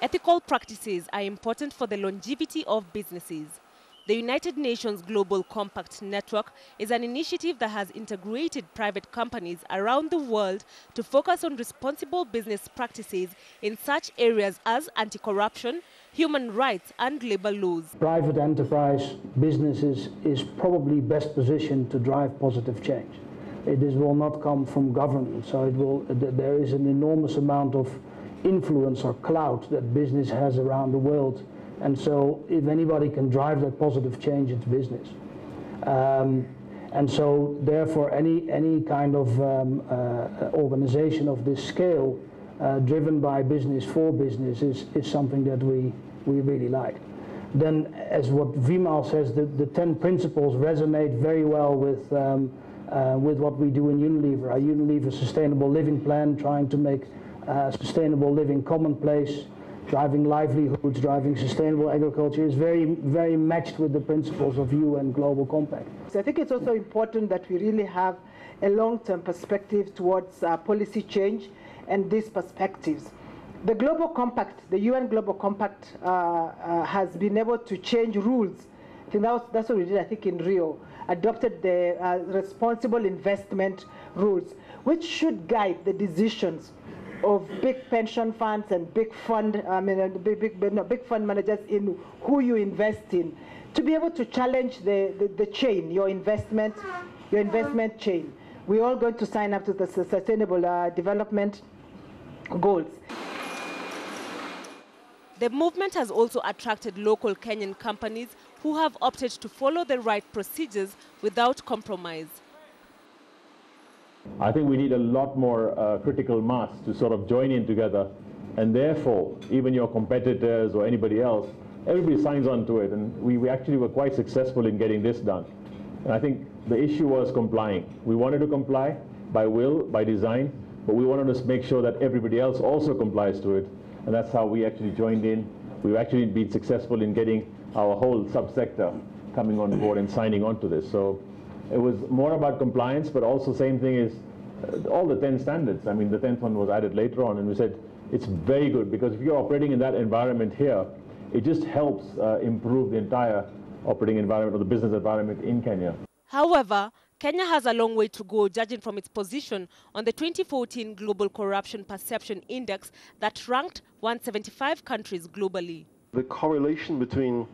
Ethical practices are important for the longevity of businesses. The United Nations Global Compact Network is an initiative that has integrated private companies around the world to focus on responsible business practices in such areas as anti-corruption, human rights and labor laws. Private enterprise businesses is probably best positioned to drive positive change. This will not come from government, so there is an enormous amount of influence or clout that business has around the world. And so if anybody can drive that positive change, it's business. And so therefore any kind of organization of this scale driven by business for business is something that we really like. Then, as what Vimal says, the 10 principles resonate very well with what we do in Unilever. Our Unilever Sustainable Living Plan, trying to make sustainable living commonplace, driving livelihoods, driving sustainable agriculture, is very, very matched with the principles of UN Global Compact. So I think it's also important that we really have a long-term perspective towards policy change and these perspectives. The Global Compact, the UN Global Compact, has been able to change rules. I think that's what we did, I think, in Rio, adopted the responsible investment rules, which should guide the decisions of big pension funds and big fund fund managers in who you invest in, to be able to challenge the chain, your investment chain. We're all going to sign up to the Sustainable Development Goals. The movement has also attracted local Kenyan companies who have opted to follow the right procedures without compromise. I think we need a lot more critical mass to sort of join in together, and therefore even your competitors or anybody else, everybody signs on to it, and we actually were quite successful in getting this done. And I think the issue was complying. We wanted to comply by will, by design, but we wanted to make sure that everybody else also complies to it, and that's how we actually joined in. We've actually been successful in getting our whole subsector coming on board and signing on to this. So it was more about compliance, but also same thing is all the 10 standards. I mean, the 10th one was added later on, and we said it's very good because if you're operating in that environment here, it just helps improve the entire operating environment or the business environment in Kenya. However, Kenya has a long way to go, judging from its position on the 2014 Global Corruption Perception Index that ranked 175 countries globally. The correlation between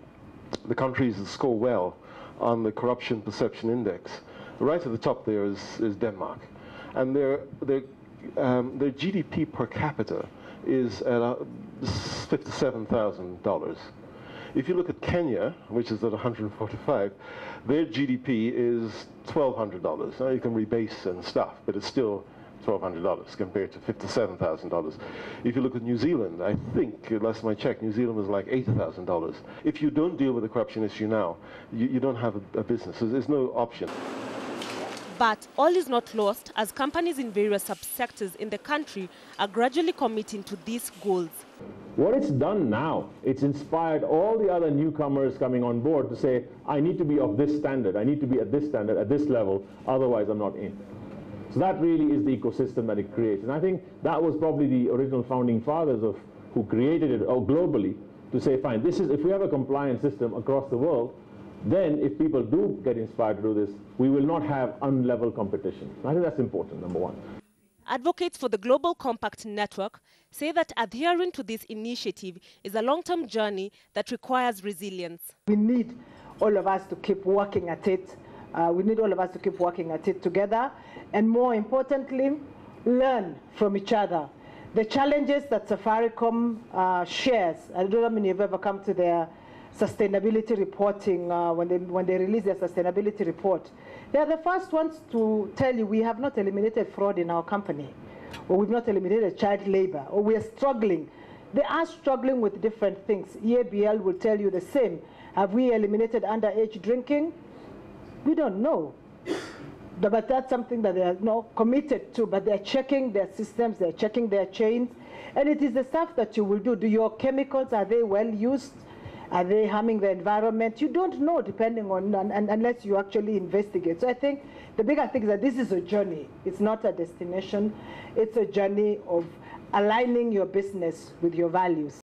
the countries that score well on the Corruption Perception Index, right at the top there is Denmark. And their GDP per capita is at $57,000. If you look at Kenya, which is at 145, their GDP is $1,200. Now you can rebase and stuff, but it's still $1,200 compared to $57,000. If you look at New Zealand, I think, last time I checked, New Zealand was like $80,000. If you don't deal with the corruption issue now, you don't have a business. So there's no option. But all is not lost, as companies in various subsectors in the country are gradually committing to these goals. What it's done now, it's inspired all the other newcomers coming on board to say, I need to be of this standard, I need to be at this standard, at this level, otherwise I'm not in. So that really is the ecosystem that it creates. And I think that was probably the original founding fathers of who created it globally, to say, fine, this is, if we have a compliance system across the world, then if people do get inspired to do this, we will not have unlevel competition. I think that's important, number one. Advocates for the Global Compact Network say that adhering to this initiative is a long-term journey that requires resilience. We need all of us to keep working at it. We need all of us to keep working at it together, and more importantly, learn from each other. The challenges that Safaricom shares, I don't know if you've ever come to their sustainability reporting, when they release their sustainability report. They are the first ones to tell you we have not eliminated fraud in our company, or we've not eliminated child labor, or we are struggling. They are struggling with different things. EABL will tell you the same. Have we eliminated underage drinking? We don't know. But that's something that they are not committed to, but they're checking their systems, they're checking their chains, and it is the stuff that you will do. Do your chemicals, are they well used? Are they harming the environment? You don't know, depending on, unless you actually investigate. So I think the bigger thing is that this is a journey. It's not a destination. It's a journey of aligning your business with your values.